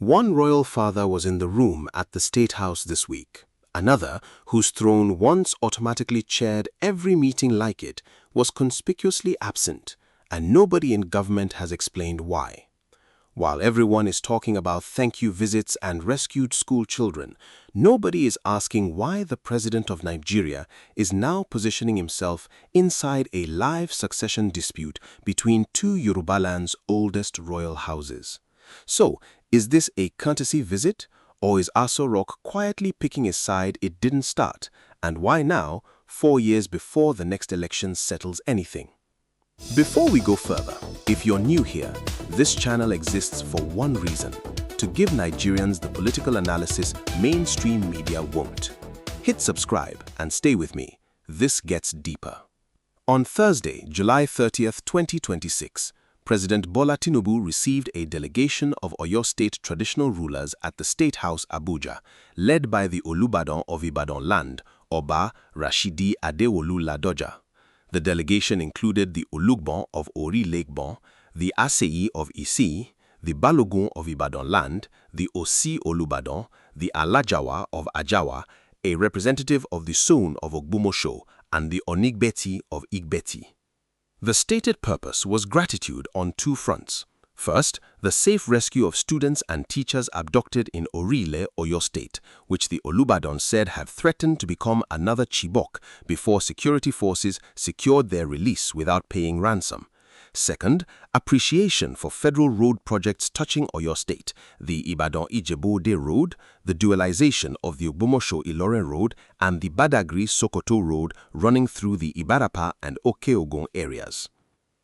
One royal father was in the room at the State House this week. Another, whose throne once automatically chaired every meeting like it, was conspicuously absent, and nobody in government has explained why. While everyone is talking about thank you visits and rescued school children, nobody is asking why the president of Nigeria is now positioning himself inside a live succession dispute between two Yorubaland's oldest royal houses. So, is this a courtesy visit, or is Aso Rock quietly picking a side it didn't start, and why now, 4 years before the next election settles anything? Before we go further, if you're new here, this channel exists for one reason: to give Nigerians the political analysis mainstream media won't. Hit subscribe and stay with me. This gets deeper. On Thursday, July 30th, 2026, President Bola Tinubu received a delegation of Oyo State traditional rulers at the State House, Abuja, led by the Olubadan of Ibadan land, Oba Rashidi Adewolu Ladoja. The delegation included the Olugbon of Ori Lake-Bon, the Aseyi of Isi, the Balogun of Ibadan land, the Osi Olubadan, the Alajawa of Ajawa, a representative of the Soun of Ogbomosho, and the Onigbeti of Igbeti. The stated purpose was gratitude on two fronts. First, the safe rescue of students and teachers abducted in Orile, Oyo State, which the Olubadan said have threatened to become another Chibok before security forces secured their release without paying ransom. Second, appreciation for federal road projects touching Oyo State, the Ibadan-Ijebu-Ode Road, the dualization of the Ogbomosho-Ilorin Road, and the Badagry-Sokoto Road running through the Ibarapa and Okeogun areas.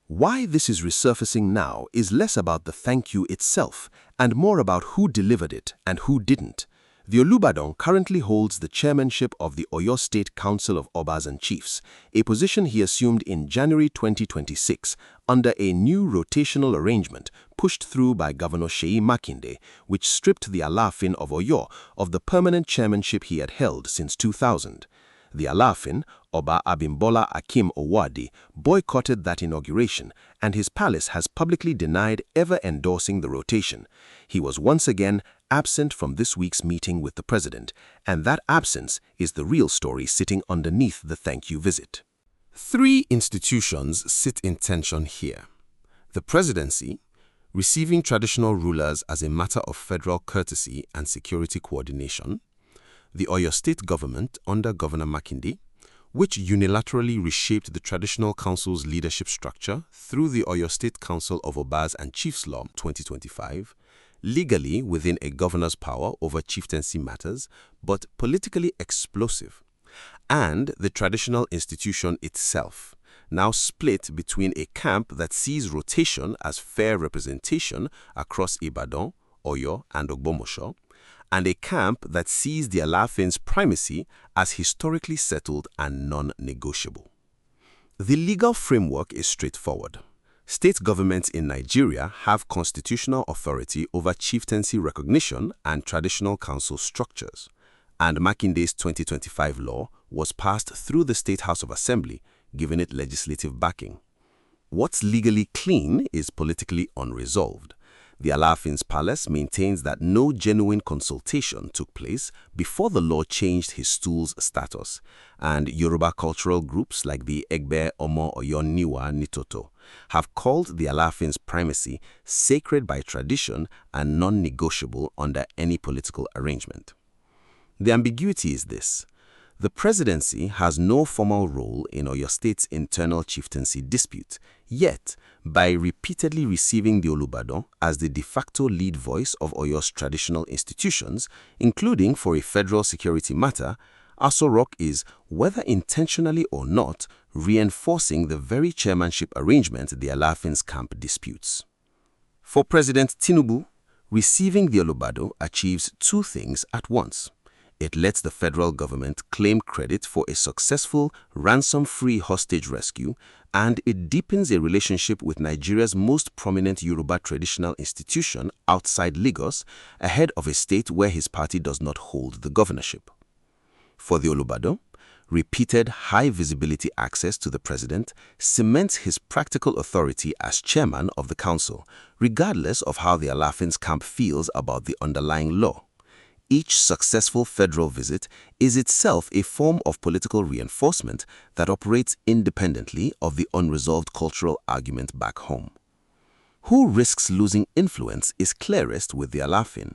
Why this is resurfacing now is less about the thank you itself and more about who delivered it and who didn't. The Olubadan currently holds the chairmanship of the Oyo State Council of Obas and Chiefs, a position he assumed in January 2026 under a new rotational arrangement pushed through by Governor Seyi Makinde, which stripped the Alaafin of Oyo of the permanent chairmanship he had held since 2000. The Alaafin, Oba Abimbola Akim Owadi, boycotted that inauguration, and his palace has publicly denied ever endorsing the rotation. He was once again absent from this week's meeting with the president, and that absence is the real story sitting underneath the thank you visit. Three institutions sit in tension here: the presidency, receiving traditional rulers as a matter of federal courtesy and security coordination; the Oyo State government under Governor Makinde, which unilaterally reshaped the Traditional Council's leadership structure through the Oyo State Council of Obas and Chiefs Law 2025, legally within a governor's power over chieftaincy matters, but politically explosive; and the traditional institution itself, now split between a camp that sees rotation as fair representation across Ibadan, Oyo, and Ogbomosho, and a camp that sees the Alaafin's primacy as historically settled and non-negotiable. The legal framework is straightforward. State governments in Nigeria have constitutional authority over chieftaincy recognition and traditional council structures, and Makinde's 2025 law was passed through the State House of Assembly, giving it legislative backing. What's legally clean is politically unresolved. The Alaafin's palace maintains that no genuine consultation took place before the law changed his stool's status, and Yoruba cultural groups like the Egbe Omo Oyoniwa Nitoto have called the Alaafin's primacy sacred by tradition and non-negotiable under any political arrangement. The ambiguity is this: the presidency has no formal role in Oyo State's internal chieftaincy dispute, yet, by repeatedly receiving the Olubadan as the de facto lead voice of Oyo's traditional institutions, including for a federal security matter, Aso Rock is, whether intentionally or not, reinforcing the very chairmanship arrangement the Alaafin's camp disputes. For President Tinubu, receiving the Olubadan achieves two things at once. It lets the federal government claim credit for a successful, ransom-free hostage rescue, and it deepens a relationship with Nigeria's most prominent Yoruba traditional institution outside Lagos, ahead of a state where his party does not hold the governorship. For the Olubadan, Repeated high-visibility access to the president cements his practical authority as chairman of the council, regardless of how the Alaafin's camp feels about the underlying law. Each successful federal visit is itself a form of political reinforcement that operates independently of the unresolved cultural argument back home. Who risks losing influence is clearest with the Alaafin.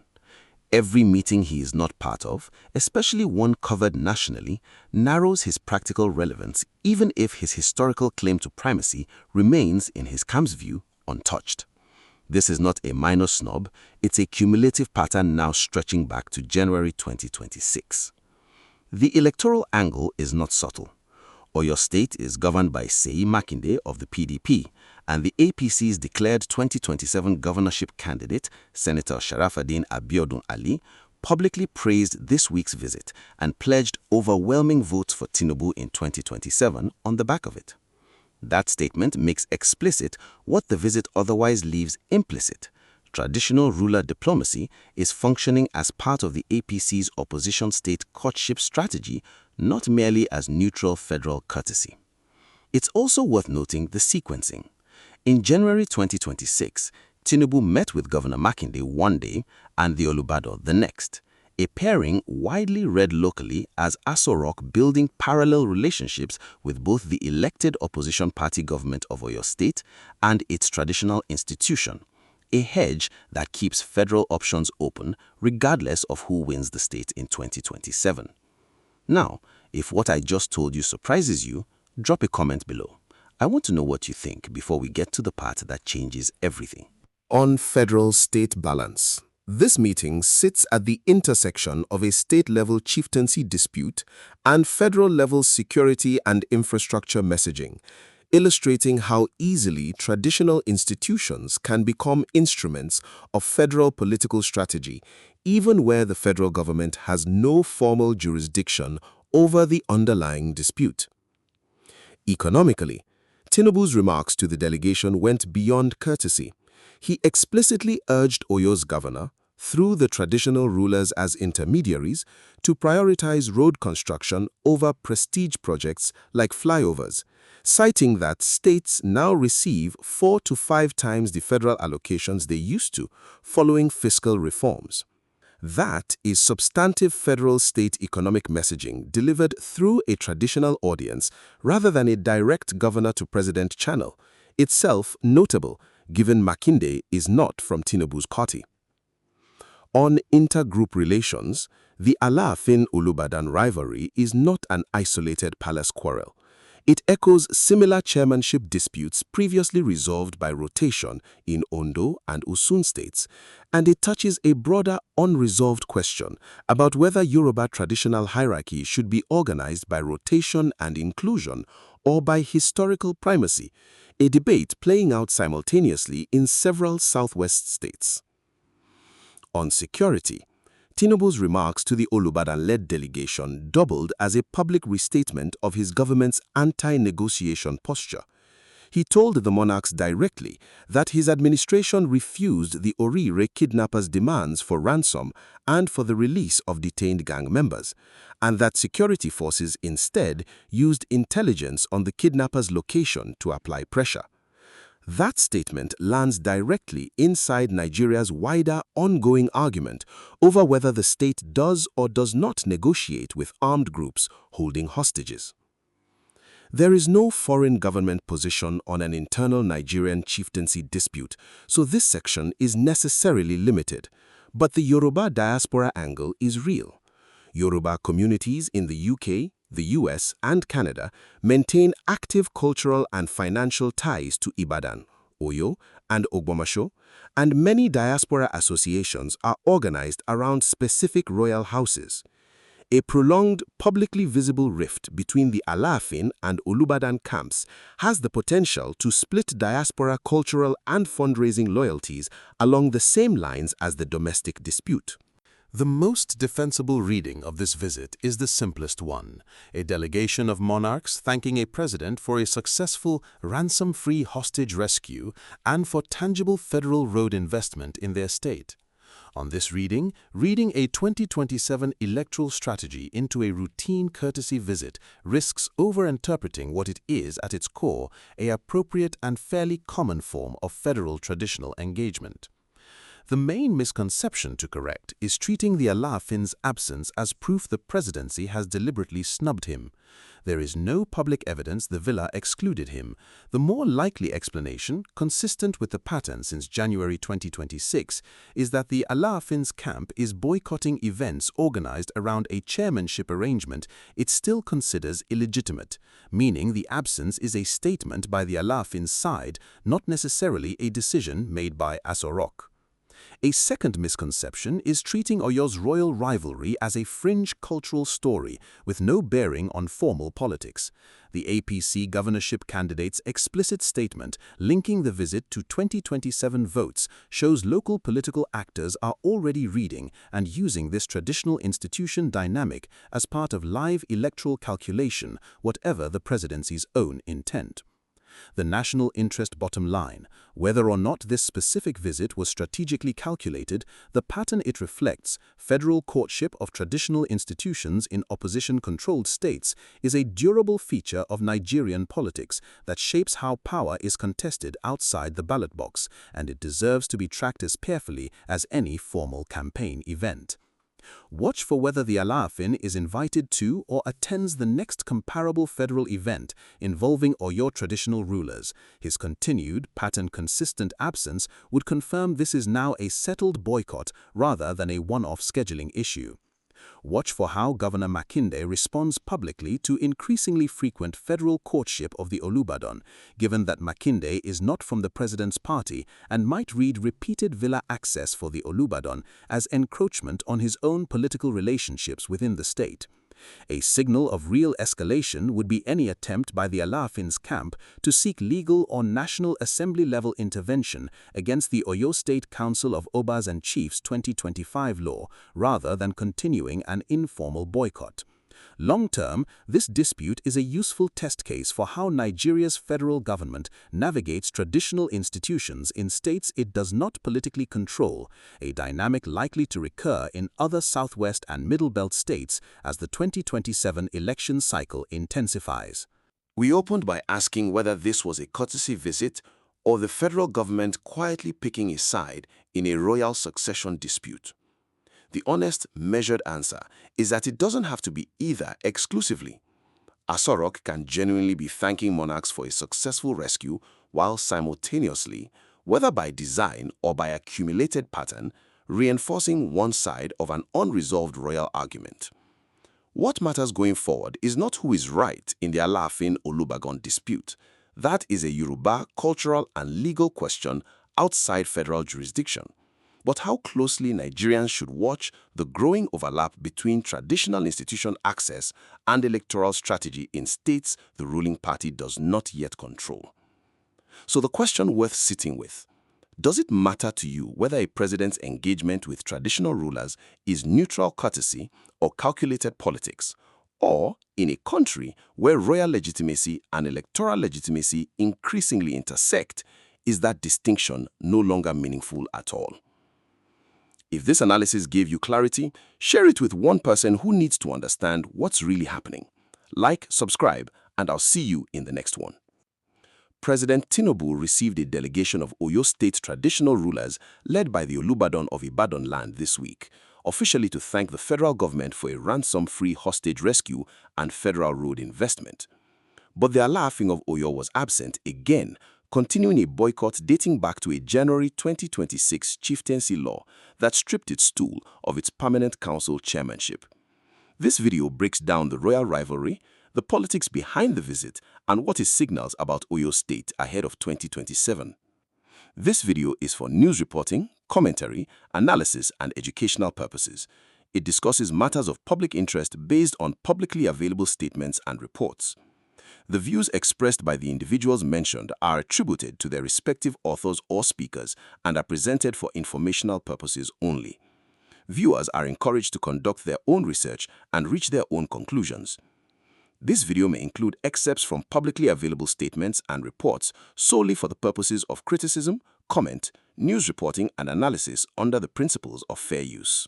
Every meeting he is not part of, especially one covered nationally, narrows his practical relevance even if his historical claim to primacy remains, in his camp's view, untouched. This is not a minor snub, it's a cumulative pattern now stretching back to January 2026. The electoral angle is not subtle. Oyo State is governed by Seyi Makinde of the PDP, and the APC's declared 2027 governorship candidate, Senator Sharafaddin Abiodun Ali, publicly praised this week's visit and pledged overwhelming votes for Tinubu in 2027 on the back of it. That statement makes explicit what the visit otherwise leaves implicit. Traditional ruler diplomacy is functioning as part of the APC's opposition state courtship strategy, not merely as neutral federal courtesy. It's also worth noting the sequencing. In January 2026, Tinubu met with Governor Makinde one day and the Olubadan the next, a pairing widely read locally as Aso Rock building parallel relationships with both the elected opposition party government of Oyo State and its traditional institution, a hedge that keeps federal options open regardless of who wins the state in 2027. Now, if what I just told you surprises you, drop a comment below. I want to know what you think before we get to the part that changes everything. On federal-state balance. This meeting sits at the intersection of a state-level chieftaincy dispute and federal-level security and infrastructure messaging, illustrating how easily traditional institutions can become instruments of federal political strategy, even where the federal government has no formal jurisdiction over the underlying dispute. Economically, Tinubu's remarks to the delegation went beyond courtesy. He explicitly urged Oyo's governor, through the traditional rulers as intermediaries, to prioritize road construction over prestige projects like flyovers, citing that states now receive 4 to 5 times the federal allocations they used to following fiscal reforms. That is substantive federal-state economic messaging delivered through a traditional audience rather than a direct governor-to-president channel, itself notable given Makinde is not from Tinubu's party. On intergroup relations, the Alaafin-Olubadan rivalry is not an isolated palace quarrel. It echoes similar chairmanship disputes previously resolved by rotation in Ondo and Osun states, and it touches a broader unresolved question about whether Yoruba traditional hierarchy should be organized by rotation and inclusion or by historical primacy, a debate playing out simultaneously in several southwest states. On security, Tinubu's remarks to the Olubadan-led delegation doubled as a public restatement of his government's anti-negotiation posture. He told the monarchs directly that his administration refused the Orire kidnappers' demands for ransom and for the release of detained gang members, and that security forces instead used intelligence on the kidnappers' location to apply pressure. That statement lands directly inside Nigeria's wider ongoing argument over whether the state does or does not negotiate with armed groups holding hostages. There is no foreign government position on an internal Nigerian chieftaincy dispute, so this section is necessarily limited. But the Yoruba diaspora angle is real. Yoruba communities in the UK, the US, and Canada maintain active cultural and financial ties to Ibadan, Oyo, and Ogbomoso, and many diaspora associations are organized around specific royal houses. A prolonged, publicly visible rift between the Alaafin and Olubadan camps has the potential to split diaspora cultural and fundraising loyalties along the same lines as the domestic dispute. The most defensible reading of this visit is the simplest one, a delegation of monarchs thanking a president for a successful ransom-free hostage rescue and for tangible federal road investment in their state. On this reading a 2027 electoral strategy into a routine courtesy visit risks over-interpreting what it is at its core, an appropriate and fairly common form of federal traditional engagement. The main misconception to correct is treating the Alaafin's absence as proof the presidency has deliberately snubbed him. There is no public evidence the villa excluded him. The more likely explanation, consistent with the pattern since January 2026, is that the Alaafin's camp is boycotting events organized around a chairmanship arrangement it still considers illegitimate, meaning the absence is a statement by the Alaafin's side, not necessarily a decision made by Asorok. A second misconception is treating Oyo's royal rivalry as a fringe cultural story with no bearing on formal politics. The APC governorship candidate's explicit statement linking the visit to 2027 votes shows local political actors are already reading and using this traditional institution dynamic as part of live electoral calculation, whatever the presidency's own intent. The national interest bottom line, whether or not this specific visit was strategically calculated, the pattern it reflects, federal courtship of traditional institutions in opposition-controlled states, is a durable feature of Nigerian politics that shapes how power is contested outside the ballot box, and it deserves to be tracked as carefully as any formal campaign event. Watch for whether the Alaafin is invited to or attends the next comparable federal event involving Oyo traditional rulers. His continued, pattern-consistent absence would confirm this is now a settled boycott rather than a one-off scheduling issue. Watch for how Governor Makinde responds publicly to increasingly frequent federal courtship of the Olubadan, given that Makinde is not from the president's party and might read repeated villa access for the Olubadan as encroachment on his own political relationships within the state. A signal of real escalation would be any attempt by the Alaafin's camp to seek legal or National Assembly-level intervention against the Oyo State Council of Obas and Chiefs 2025 law, rather than continuing an informal boycott. Long-term, this dispute is a useful test case for how Nigeria's federal government navigates traditional institutions in states it does not politically control, a dynamic likely to recur in other Southwest and Middle Belt states as the 2027 election cycle intensifies. We opened by asking whether this was a courtesy visit or the federal government quietly picking a side in a royal succession dispute. The honest, measured answer is that it doesn't have to be either exclusively. Asorok can genuinely be thanking monarchs for a successful rescue while simultaneously, whether by design or by accumulated pattern, reinforcing one side of an unresolved royal argument. What matters going forward is not who is right in the Alaafin-Olubadan dispute. That is a Yoruba cultural and legal question outside federal jurisdiction. But how closely Nigerians should watch the growing overlap between traditional institution access and electoral strategy in states the ruling party does not yet control. So the question worth sitting with: does it matter to you whether a president's engagement with traditional rulers is neutral courtesy or calculated politics? Or, in a country where royal legitimacy and electoral legitimacy increasingly intersect, is that distinction no longer meaningful at all? If this analysis gave you clarity, share it with one person who needs to understand what's really happening. Like, subscribe, and I'll see you in the next one. President Tinubu received a delegation of Oyo State traditional rulers led by the Olubadan of Ibadan land this week, officially to thank the federal government for a ransom-free hostage rescue and federal road investment. But the Alaafin of Oyo was absent again, continuing a boycott dating back to a January 2026 chieftaincy law that stripped its stool of its permanent council chairmanship. This video breaks down the royal rivalry, the politics behind the visit, and what it signals about Oyo State ahead of 2027. This video is for news reporting, commentary, analysis, and educational purposes. It discusses matters of public interest based on publicly available statements and reports. The views expressed by the individuals mentioned are attributed to their respective authors or speakers and are presented for informational purposes only. Viewers are encouraged to conduct their own research and reach their own conclusions. This video may include excerpts from publicly available statements and reports solely for the purposes of criticism, comment, news reporting and analysis under the principles of fair use.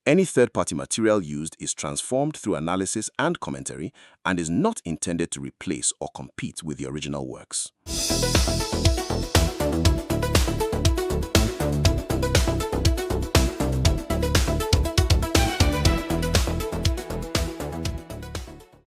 Any third-party material used is transformed through analysis and commentary and is not intended to replace or compete with the original works.